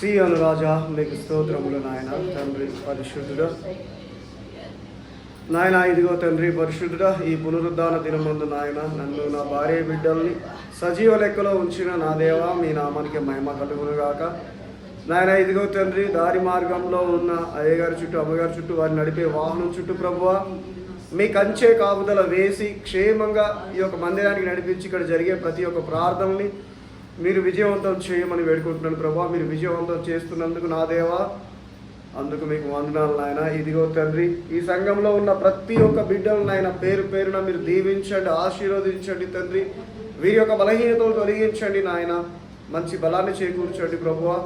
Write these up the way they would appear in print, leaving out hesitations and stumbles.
సీయోను రాజా మీకు స్తోత్రములు నాయన. తండ్రి పరిశుద్ధుడా నాయన, ఇదిగో తండ్రి పరిశుద్ధుడా, ఈ పునరుద్ధాన దినమందు నాయన నన్ను నా భార్య బిడ్డల్ని సజీవ లెక్కలో ఉంచిన నా దేవా, మీ నామానికి మహిమ కలుగునుగాక. నాయన ఇదిగో తండ్రి, దారి మార్గంలో ఉన్న అయ్యగారి చుట్టూ అమ్మగారి చుట్టూ వారిని నడిపే వాహనం చుట్టూ ప్రభువా మీ కంచె కాపుదల వేసి క్షేమంగా ఈ యొక్క మందిరానికి నడిపించి ఇక్కడ జరిగే ప్రతి ఒక్క ప్రార్థనని మీరు విజయవంతం చేయమని వేడుకుంటున్నాను ప్రభా. మీరు విజయవంతం చేస్తున్నందుకు నా దేవా, అందుకు మీకు వందనాలు నాయన. ఇదిగో తండ్రి, ఈ సంఘంలో ఉన్న ప్రతి ఒక్క బిడ్డలను నాయన పేరు పేరున మీరు దీవించండి, ఆశీర్వదించండి తండ్రి. వీరి యొక్క బలహీనతలు తొలగించండి నాయన, మంచి బలాన్ని చేకూర్చండి ప్రభువా.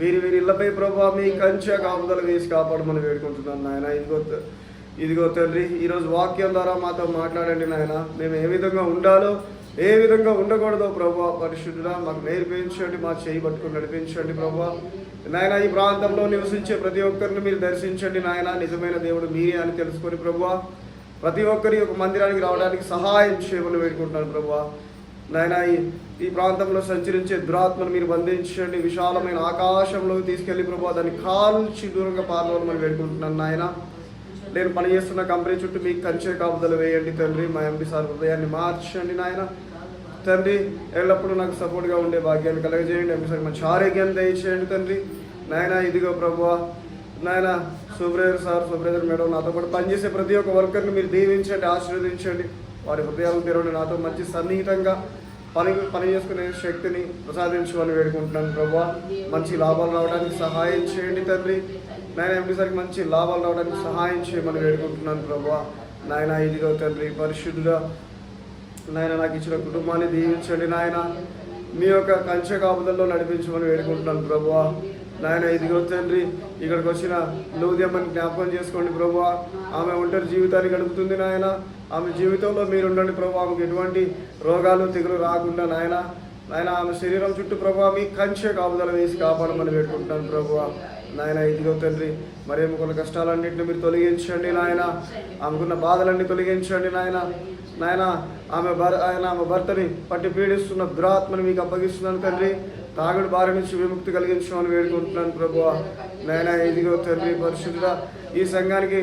వీరి ఇళ్లపై ప్రభువా మీ కంచె కాపుదల వేసి కాపాడమని వేడుకుంటున్నాను నాయన. ఇదిగో తండ్రి, ఈరోజు వాక్యం ద్వారా మాతో మాట్లాడండి నాయన. మేము ఏ విధంగా ఉండాలో ఏ విధంగా ఉండకూడదో ప్రభువా పరిశుద్ధుడా మాకు నేర్పించండి, మా చేయి పట్టుకుని నడిపించండి ప్రభువా. నాయన ఈ ప్రాంతంలో నివసించే ప్రతి ఒక్కరిని మీరు దర్శించండి నాయన. నిజమైన దేవుడు మీరే అని తెలుసుకొని ప్రభువా ప్రతి ఒక్కరి ఒక మందిరానికి రావడానికి సహాయం చేయమని వేడుకుంటున్నాను ప్రభువా. నాయన ఈ ప్రాంతంలో సంచరించే దురాత్మను మీరు బంధించండి, విశాలమైన ఆకాశంలోకి తీసుకెళ్లి ప్రభువా దాన్ని కాల్చి దూరంగా పాల్గొనమని వేడుకుంటున్నాను నాయన. నేను పనిచేస్తున్న కంపెనీ చుట్టూ మీకు కంచె కాపుదల వేయండి తండ్రి. మా ఎంపీ సార్ హృదయాన్ని మార్చండి నాయన. తండ్రి ఎల్లప్పుడూ నాకు సపోర్ట్గా ఉండే భాగ్యాన్ని కలగజేయండి. ఎంపీ సార్ మంచి ఆరోగ్యాన్ని దయచేయండి తండ్రి. నాయన ఇదిగో ప్రభువా నాయన సుబ్రేదర్ మేడం నాతో పాటు పనిచేసే ప్రతి ఒక్క వర్కర్ని మీరు దీవించండి, ఆశీర్వదించండి. వారి హృదయాలను తెరవండి, నాతో మంచి సన్నిహితంగా పని చేసుకునే శక్తిని ప్రసాదించమని వేడుకుంటున్నాను ప్రభువా. మంచి లాభాలు రావడానికి సహాయం చేయండి తండ్రి. నాయన ఎంపీ సార్కి మంచి లాభాలు రావడానికి సహాయం చేయమని వేడుకుంటున్నాను ప్రభువా. నాయన ఇదిగో తండ్రి పరిశుద్ధుడా నాయన నాకు ఇచ్చిన కుటుంబాన్ని దీవించండి నాయన. మీ యొక్క కంచె కాపుదల్లో నడిపించమని వేడుకుంటున్నాను ప్రభువా. నాయన ఇదిగో తండ్రి, ఇక్కడికి వచ్చిన లూదియమ్మని జ్ఞాపకం చేసుకోండి ప్రభువా. ఆమె ఒంటరి జీవితాన్ని గడుపుతుంది నాయన. ఆమె జీవితంలో మీరు ఉండండి ప్రభు. ఆమెకు ఎటువంటి రోగాలు తెగులు రాకుండా నాయన ఆమె శరీరం చుట్టూ ప్రభు మీ కంచె కాపుదల వేసి కాపాడమని వేడుకుంటున్నాను ప్రభువా. నాయన ఇదిగో తండ్రి, మరేమో కొన్ని కష్టాలన్నింటినీ మీరు తొలగించండి నాయన. ఆమెకున్న బాధలన్నీ తొలగించండి నాయన. ఆమె భర్తని పట్టి పీడిస్తున్న దురాత్మని మీకు అప్పగిస్తున్నాను తండ్రి. తాగుడు బారి నుంచి విముక్తి కలిగించమని వేడుకుంటున్నాను ప్రభువా. నాయన ఇదిగో తండ్రి పరిశుద్ధుడా, ఈ సంఘానికి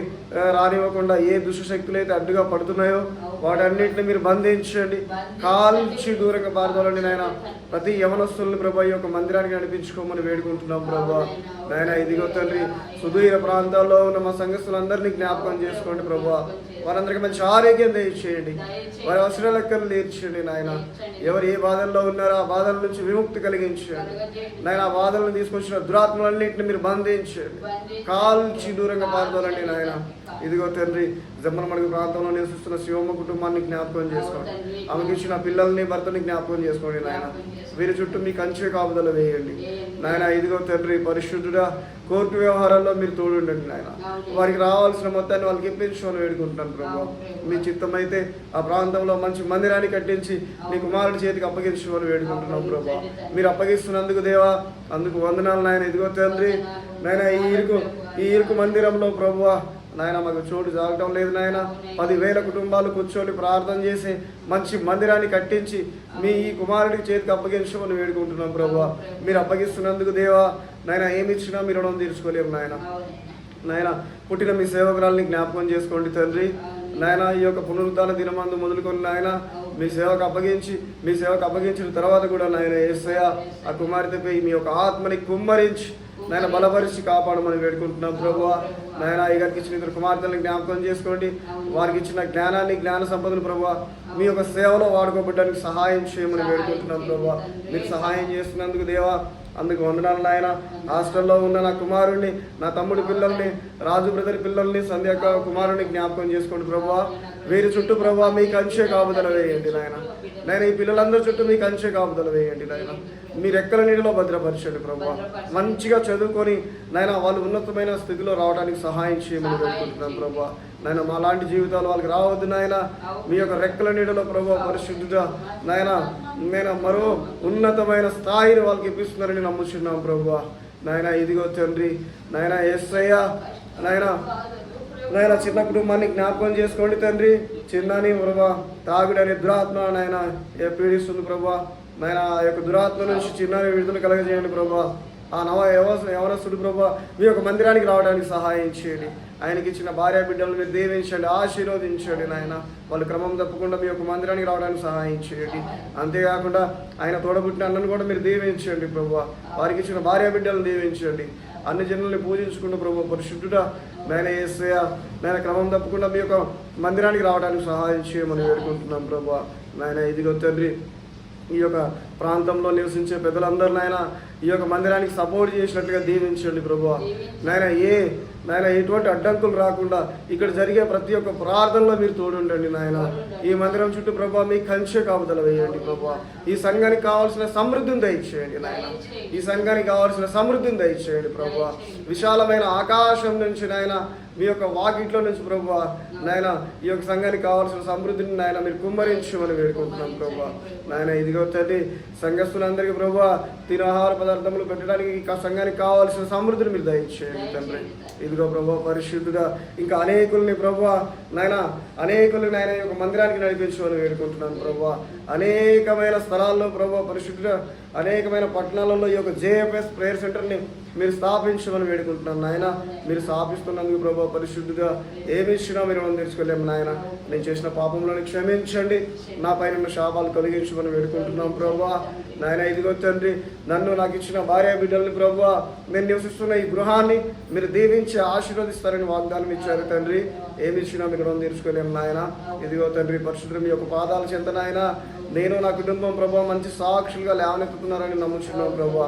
రానివ్వకుండా ఏ దుష్టశక్తులు అయితే అడ్డుగా పడుతున్నాయో వాటన్నిటిని మీరు బంధించండి, కాల్చి దూరంగా పారదోలండి నాయన. ప్రతి యవనస్తుల్ని ప్రభా ఈ యొక్క మందిరానికి నడిపించుకోమని వేడుకుంటున్నాం ప్రభా. నాయన ఇదిగో తండ్రి, సుదూర ప్రాంతాల్లో ఉన్న మా సంఘస్థులందరినీ జ్ఞాపకం చేసుకోండి ప్రభా. వారందరికీ మంచి ఆరోగ్యం దయచేయండి, వారి అవసర లెక్కలు తీర్చండి నాయన. ఎవరు ఏ బాధల్లో ఉన్నారో ఆ బాధల నుంచి విముక్తి కలిగించండి నాయన. ఆ బాధలను తీసుకొచ్చిన దురాత్మలన్నింటిని మీరు బంధించండి, కాల్చి దూరంగా పారదోలండి నాయన. ఇదిగో తండ్రి, జమ్మనమడుగు ప్రాంతంలో నివసిస్తున్న శివమ్మ కుటుంబాన్ని జ్ఞాపకం చేసుకోండి. ఆమెకి ఇచ్చిన పిల్లల్ని భర్తని జ్ఞాపకం చేసుకోండి నాయన. వీరి చుట్టూ మీ కంచె కాపుదల వేయండి నాయన. ఇదిగో తండ్రి పరిశుద్ధుడా, కోర్టు వ్యవహారాల్లో మీరు తోడుండండి నాయన. వారికి రావాల్సిన మొత్తాన్ని వాళ్ళకి ఇప్పించుకొని వేడుకుంటున్నాను ప్రభు. మీ చిత్తమైతే ఆ ప్రాంతంలో మంచి మందిరాన్ని కట్టించి మీ కుమారుడి చేతికి అప్పగించుకొని వేడుకుంటున్నాం ప్రభు. మీరు అప్పగిస్తున్నందుకు దేవా అందుకు వందనాలు నాయన. ఇదిగో తండ్రి నాయన, ఈ ఇరుకు మందిరంలో ప్రభువా నాయన మాకు చోటు జాగటం లేదు నాయన. 10,000 కుటుంబాలు కూర్చొని ప్రార్థన చేసి మంచి మందిరాన్ని కట్టించి మీ ఈ కుమారుడికి చేతికి అప్పగించమని వేడుకుంటున్నాం ప్రభువా. మీరు అప్పగిస్తున్నందుకు దేవా నాయన, ఏమి ఇచ్చినా మీరు రుణం తీర్చుకోలేము నాయన. పుట్టిన మీ సేవకురాలని జ్ఞాపకం చేసుకోండి తండ్రి. నాయన ఈ యొక్క పునరుద్ధాన దినమందు మొదలుకొని నాయన మీ సేవకు అప్పగించిన తర్వాత కూడా నాయన యేసయ్య ఆ కుమార్తెపై మీ యొక్క ఆత్మని కుమ్మరించి నాయన బలపరిచి కాపాడమని వేడుకుంటున్నాం ప్రభువా. నాయన గారికి ఇచ్చిన ఇద్దరు కుమార్తెలను జ్ఞాపకం చేసుకోండి. వారికి ఇచ్చిన జ్ఞానాన్ని జ్ఞాన సంపదను ప్రభువా మీ యొక్క సేవలో వాడుకోబడ్డానికి సహాయం చేయమని వేడుకుంటున్నాం ప్రభువా. మీరు సహాయం చేస్తున్నందుకు దేవా అందుకు వందనాలు నాయన. హాస్టల్లో ఉన్న నా కుమారుడిని, నా తమ్ముడి పిల్లల్ని, రాజు బ్రదర్ పిల్లల్ని, సంధ్యాక కుమారుడిని జ్ఞాపకం చేసుకోండి ప్రభువా. వీరి చుట్టూ ప్రభువా మీ కంచె కాపుదల వేయండి నాయన. ఈ పిల్లలందరి చుట్టూ మీ కంచె కాపుదల వేయండి నాయన. మీ రెక్కల నీటిలో భద్రపరచండి ప్రభువా. మంచిగా చదువుకొని నాయన వాళ్ళు ఉన్నతమైన స్థితిలో రావడానికి సహాయం చేయమని వేడుకుంటున్నాను ప్రభువా. నాయన మా లాంటి జీవితాలు వాళ్ళకి రావద్దు నాయన. మీ యొక్క రెక్కల నీడలో ప్రభువా పరిశుద్ధుగా నాయన మరో ఉన్నతమైన స్థాయిని వాళ్ళకి ఇప్పిస్తున్నారని నమ్ముచున్నాం ప్రభువా. నాయన ఇదిగో తండ్రి నాయన యేసయ్య నాయన చిన్న కుటుంబాన్ని జ్ఞాపకం చేసుకోండి తండ్రి. చిన్నని ప్రభా తాగుడని దురాత్మ నాయన పీడిస్తుంది ప్రభా. నాయన ఆ యొక్క దురాత్మ నుంచి చిన్నారి విడుదల కలగజేయండి ప్రభా. ఆ యవనస్తుడు ప్రభా మీ యొక్క మందిరానికి రావడానికి సహాయం చేయండి. ఆయనకి ఇచ్చిన భార్య బిడ్డలు మీరు దీవించండి, ఆశీర్వదించండి నాయన. వాళ్ళు క్రమం తప్పకుండా మీ యొక్క మందిరానికి రావడానికి సహాయం చేయండి. అంతేకాకుండా ఆయన తోడబుట్టిన అన్నను కూడా మీరు దీవించండి ప్రభా. వారికి ఇచ్చిన భార్య బిడ్డలను దీవించండి. అన్ని జనుల్ని పూజించుకుంటూ ప్రభు పరిశుద్ధుడా నాయన యేసయ్య నాయన క్రమం తప్పకుండా మీ యొక్క మందిరానికి రావడానికి సహాయం చేయమని వేడుకుంటున్నాం ప్రభా. నాయన ఇదిగో తండ్రి, ఈ యొక్క ప్రాంతంలో నివసించే పెద్దలందరూ నాయన ఈ యొక్క మందిరానికి సపోర్ట్ చేసినట్లుగా దీవించండి ప్రభా. నాయన ఎటువంటి అడ్డంకులు రాకుండా ఇక్కడ జరిగే ప్రతి ఒక్క ప్రార్థనలో మీరు తోడుండండి నాయన. ఈ మందిరం చుట్టూ ప్రభా మీ కంచె కాపుదల వేయండి ప్రభా. ఈ సంఘానికి కావాల్సిన సమృద్ధిని దయచేయండి నాయన. ఈ సంఘానికి కావాల్సిన సమృద్ధిని దయచేయండి ప్రభా. విశాలమైన ఆకాశం నుంచి నాయన మీ యొక్క వాకిట్లో నుంచి ప్రభా నాయన ఈ యొక్క సంఘానికి కావాల్సిన సమృద్ధిని నాయన మీరు కుమ్మరించమని వేడుకుంటున్నాం ప్రభా. నాయన ఇదిగో తండ్రి, సంఘస్థులందరికీ ప్రభా తినాహార పదార్థములు పెట్టడానికి సంఘానికి కావాల్సిన సమృద్ధిని మీరు దయచేయండి తండ్రి. ఇదిగో ప్రభా పరిశుద్ధుగా ఇంకా అనేకుల్ని ప్రభా నాయన నాయన ఈ యొక్క మందిరానికి నడిపించమని వేడుకుంటున్నాను ప్రభా. అనేకమైన స్థలాల్లో ప్రభా పరిశుద్ధుగా అనేకమైన పట్టణాలలో ఈ యొక్క JFS ప్రేయర్ సెంటర్ని మీరు స్థాపించమని వేడుకుంటున్నాను నాయన. మీరు స్థాపిస్తున్నందుకు ప్రభా పరిశుద్ధుగా ఏమి ఇచ్చినా మీరు మనం తెలుసుకోలేము నాయన. నేను చేసిన పాపంలోని క్షమించండి, నా పైన శాపాలు కలిగించమని వేడుకుంటున్నాం ప్రభా. నాయన ఇదిగో తండ్రి, నన్ను నాకు ఇచ్చిన భార్య బిడ్డల్ని ప్రభా నేను నివసిస్తున్న ఈ గృహాన్ని మీరు దీవించి ఆశీర్వదిస్తారని వాగ్దానం ఇచ్చారు తండ్రి. ఏమి ఇచ్చినా మీరు మనం తీర్చుకోలేము నాయన. ఇదిగో తండ్రి పరిశుద్ధులు మీ యొక్క పాదాల చెంత నాయన నేను నా కుటుంబం ప్రభా మంచి సాక్షులుగా లేవనెత్తుతున్నారని నమ్ముచున్నాం ప్రభా.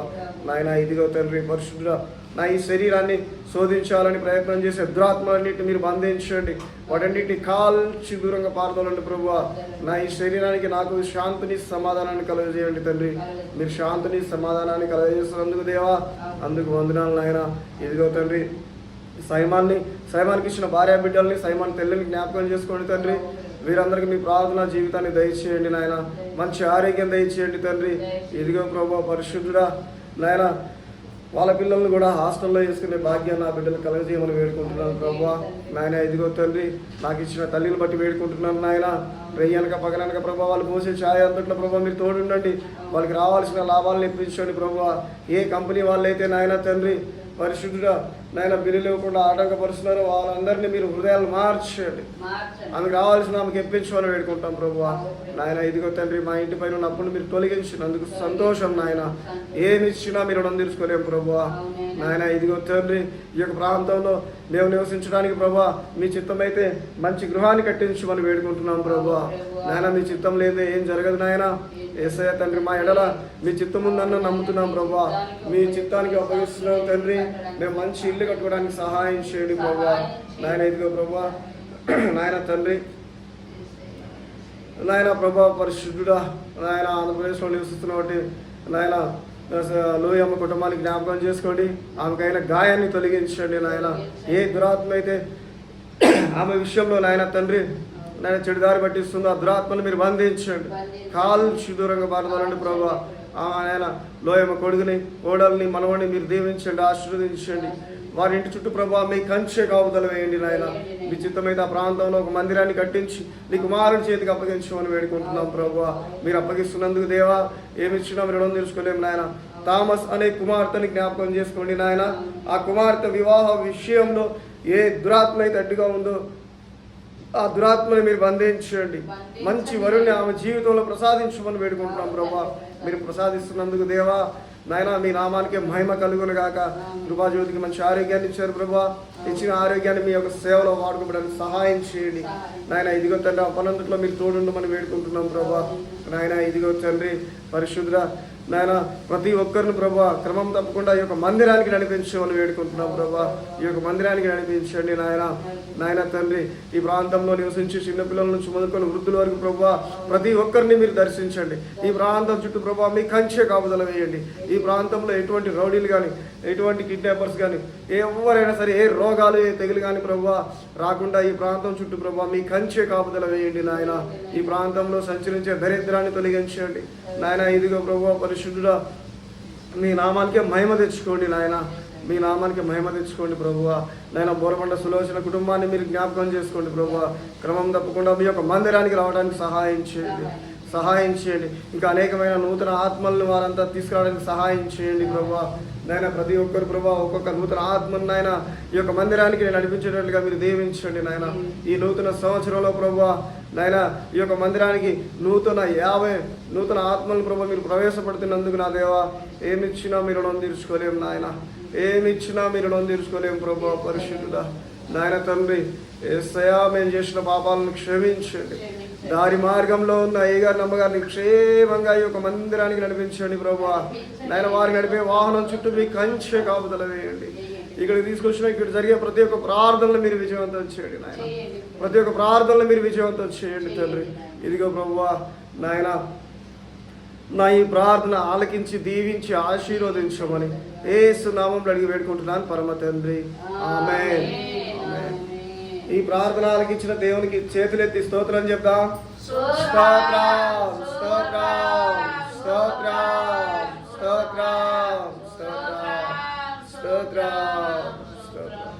నాయన ఇదిగో తండ్రి పరిశుద్ధుడా నా ఈ శరీరాన్ని శోధించాలని ప్రయత్నం చేసే దురాత్మలన్నింటినీ మీరు బంధించండి, వాటన్నిటిని కాల్చి దూరంగా పారదోలండి ప్రభువా. నా ఈ శరీరానికి నాకు శాంతిని సమాధానాన్ని కలుగజేయండి తండ్రి. మీరు శాంతిని సమాధానాన్ని కలుగజేస్తున్నందుకు దేవా అందుకు వందనాలు నాయన. ఇదిగో తండ్రి సైమాన్కి ఇచ్చిన భార్య బిడ్డల్ని సైమాన్ తెల్లని జ్ఞాపకం చేసుకోండి తండ్రి. వీరందరికీ మీ ప్రార్థనా జీవితాన్ని దయచేయండి నాయన. మంచి ఆరోగ్యం దయచేయండి తండ్రి. ఇదిగో ప్రభువా పరిశుద్ధుడా నాయన వాళ్ళ పిల్లల్ని కూడా హాస్టల్లో వేసుకునే భాగ్యాన్ని నా బిడ్డలు కలగజేయమని వేడుకుంటున్నాను ప్రభువా. నాయన ఇదిగో తండ్రి నాకు ఇచ్చిన తల్లిని బట్టి వేడుకుంటున్నాను నాయన. రెయ్యనక పగలనక ప్రభావ వాళ్ళు పోసే ఛాయ అంతట్లో ప్రభావ మీరు తోడుండండి, వాళ్ళకి రావాల్సిన లాభాలను ఇప్పించండి ప్రభువా. ఏ కంపెనీ వాళ్ళైతే నాయన తండ్రి పరిశుద్ధుడా నాయన బిల్లులు ఇవ్వకుండా ఆటంకపరుస్తున్నారు వాళ్ళందరినీ మీరు హృదయాలు మార్చండి, ఆమెకు రావాల్సిన ఆమెకు ఇప్పించమని వేడుకుంటాం ప్రభువా. నాయన ఇదిగో తండ్రి మా ఇంటి పైన ఉన్న అప్పును మీరు తొలగించినందుకు సంతోషం నాయన. ఏమి ఇచ్చినా మీరు రుణం తీర్చుకోలేము ప్రభువా. నాయన ఇదిగో తండ్రి ఈ యొక్క ప్రాంతంలో మేము నివసించడానికి ప్రభువా మీ చిత్తమైతే మంచి గృహాన్ని కట్టించమని వేడుకుంటున్నాం ప్రభువా. నాయన మీ చిత్తం లేదే ఏం జరగదు నాయన. యేసయ్య తండ్రి మా ఎడల మీ చిత్తం ఉందన్న నమ్ముతున్నాం ప్రభువా. మీ చిత్తానికి అప్పగిస్తున్నాం తండ్రి. మేము మంచి ఇల్లు కట్టుకోవడానికి సహాయం చేయండి ప్రభువా. నాయన ఇదిగో ప్రభువా నాయన తండ్రి నాయన ప్రభా పరిశుద్ధుడా నాయన ఆంధ్రప్రదేశ్లో నివసిస్తున్నటువంటి నాయన లోయమ్మ కుటుంబానికి జ్ఞాపకం చేసుకోండి, ఆమెకైనా గాయాన్ని తొలగించండి నాయన. ఏ దురాత్మ అయితే ఆమె విషయంలో నాయన తండ్రి నాయన చెడుదారి పట్టిస్తుందో ఆ దురాత్మను మీరు బంధించండి, కాల్చి దూరంగా పారదోలండి ప్రభువా. ఆయన లోయమ్మ కొడుకుని కోడల్ని మనవడిని మీరు దీవించండి, ఆశీర్వదించండి. వారి ఇంటి చుట్టూ ప్రభావ మీ కంచె కాపుదల వేయండి నాయన. మీ చిత్తమైతే ఆ ప్రాంతంలో ఒక మందిరాన్ని కట్టించి నీ కుమారుడి చేతికి అప్పగించమని వేడుకుంటున్నాం ప్రభువా. మీరు అప్పగిస్తున్నందుకు దేవా ఏమి ఇచ్చినా మీరు రుణం తీర్చుకోలేము నాయన. థామస్ అనే కుమార్తెని జ్ఞాపకం చేసుకోండి నాయన. ఆ కుమార్తె వివాహ విషయంలో ఏ దురాత్మ అయితే అడ్డుగా ఉందో ఆ దురాత్మని మీరు బంధించండి, మంచి వరుణ్ణి ఆమె జీవితంలో ప్రసాదించమని వేడుకుంటున్నాం ప్రభా. మీరు ప్రసాదిస్తున్నందుకు దేవా నాయన మీ నామానికి మహిమ కలుగును గాక. కృపాజ్యోతికి మంచి ఆరోగ్యాన్ని ఇచ్చారు ప్రభా. ఇచ్చిన ఆరోగ్యాన్ని మీ యొక్క సేవలో వాడుకోవడానికి సహాయం చేయండి నాయన. ఇదిగో తండ్రి పనంతట్లో మీరు తోడుండమని వేడుకుంటున్నాం ప్రభా. నాయన ఇదిగో తండ్రి పరిశుద్ధ నాయన ప్రతి ఒక్కరిని ప్రభా క్రమం తప్పకుండా ఈ యొక్క మందిరానికి నడిపించమని వేడుకుంటున్నాం ప్రభా. ఈ యొక్క మందిరానికి నడిపించండి నాయన. నాయన తండ్రి ఈ ప్రాంతంలో నివసించి చిన్నపిల్లల నుంచి మొదలుకొని వృద్ధుల వరకు ప్రభా ప్రతి ఒక్కరిని మీరు దర్శించండి. ఈ ప్రాంతం చుట్టూ ప్రభా మీ కంచె కాపుదల వేయండి. ఈ ప్రాంతంలో ఎటువంటి రౌడీలు కానీ ఎటువంటి కిడ్నాపర్స్ కానీ ఎవరైనా సరే ఏ రోగాలు ఏ తెగులు కానీ ప్రభా రాకుండా ఈ ప్రాంతం చుట్టూ ప్రభా మీ కంచె కాపుదల వేయండి నాయన. ఈ ప్రాంతంలో సంచరించే దరిద్రాన్ని తొలగించండి నాయన. ఇదిగో ప్రభా పరిశుద్ధుడా మీ నామానికే మహిమ తెచ్చుకోండి నాయన. మీ నామానికి మహిమ తెచ్చుకోండి ప్రభువా. నాయన బోరబండ సులోచన కుటుంబాన్ని మీరు జ్ఞాపకం చేసుకోండి ప్రభువా. క్రమం తప్పకుండా మీ యొక్క మందిరానికి రావడానికి సహాయం చేయండి. సహాయం చేయండి. ఇంకా అనేకమైన నూతన ఆత్మలను వారంతా తీసుకురావడానికి సహాయం చేయండి ప్రభువా. నాయన ప్రతి ఒక్కరు ప్రభా ఒక్కొక్క నూతన ఆత్మను నాయన ఈ యొక్క మందిరానికి నేను నడిపించేటట్లుగా మీరు దీవించండి నాయన. ఈ నూతన సంవత్సరంలో ప్రభా నాయన ఈ యొక్క మందిరానికి నూతన ఆత్మలను ప్రభా మీరు ప్రవేశపెడుతున్నందుకు నా దేవా ఏమిచ్చినా మీరు రుణం తీర్చుకోలేము నాయన, ఏమిచ్చినా మీరు రుణం తీర్చుకోలేము ప్రభా. పరిశుద్ధుడా నాయన తండ్రి యేసయ్యా మేము చేసిన పాపాలను క్షమించండి. దారి మార్గంలో ఉన్న అయ్యగారి నమ్మగారిని క్షేమంగా ఈ యొక్క మందిరానికి నడిపించండి ప్రభువా. నాయన వారు నడిపే వాహనం చుట్టూ మీ కంచె కాపుదల వేయండి. ఇక్కడికి తీసుకొచ్చిన ఇక్కడ జరిగే ప్రతి ఒక్క ప్రార్థనలు మీరు విజయవంతం చేయండి నాయన, ప్రతి ఒక్క ప్రార్థనలు మీరు విజయవంతం చేయండి తండ్రి. ఇదిగో ప్రభువా నాయన నా ఈ ప్రార్థన ఆలకించి దీవించి ఆశీర్వదించమని యేసు నామములో అడిగి వేడుకుంటున్నాను పరమ తండ్రి, ఆమేన్. ఈ ప్రార్థన ఆలకించిన దేవునికి చేతులెత్తి స్తోత్రం చెప్దాం. స్తోత్రం స్తోత్రం స్తోత్రం స్తోత్రం స్తోత్రం స్తోత్రం స్తోత్రం.